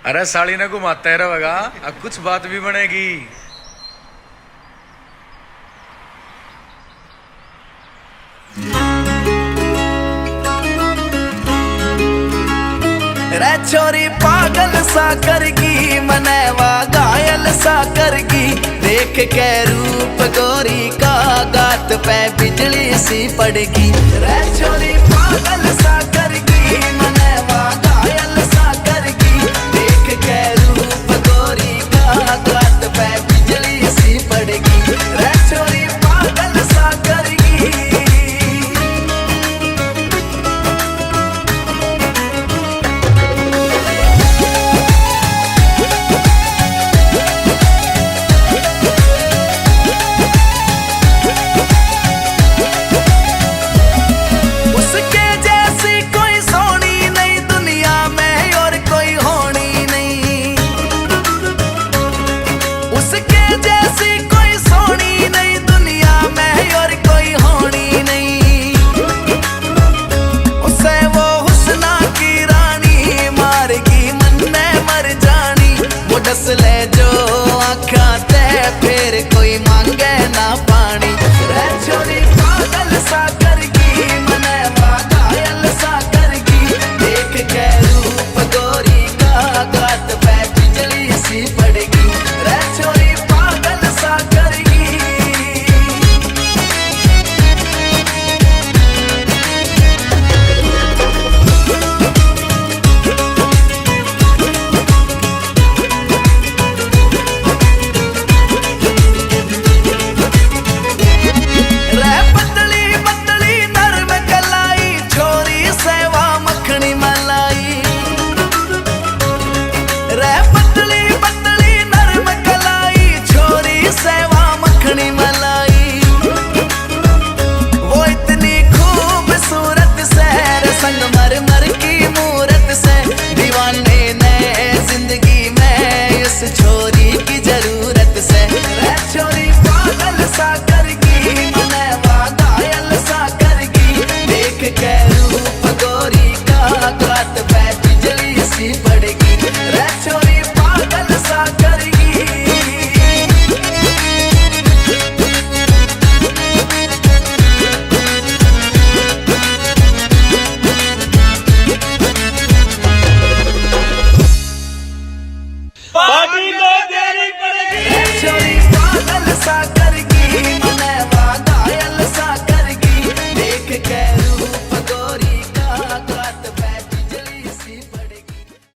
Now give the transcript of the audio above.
अरे साली ने घुमाता रहेगा, अब कुछ बात भी बनेगी। रे छोरी पागल सा करगी, मनेवा घायल सा करगी। देख के रूप गोरी का गात पे बिजली सी पड़गी। रे छोरी पागल सा करगी, मनेवा घायल सा करगी। देख के रूप गोरी का गात पे बिजली सी पड़गी। रे छोरी पागल सा करगी। दस ले जो आँखा ते फिर कोई मांगे ना पानी। रे छोरी पागल सा करगी, मनेवा घायल सा करगी। देख के रूप गोरी का गात पे बिजली सी पड़गी। रे छोरी पागल सा करगी। संगमरमर की मूरत से दीवाने ने जिंदगी में इस छोरी की जरूरत से। रे छोरी पागल सा करगी, मनेवा घायल सा करगी। देख के रूप गोरी का गात पे बिजली सी पड़गी। रे छोरी पागल सा करगी। पार्टी में देरी पड़ेगी। छोरी पागल सा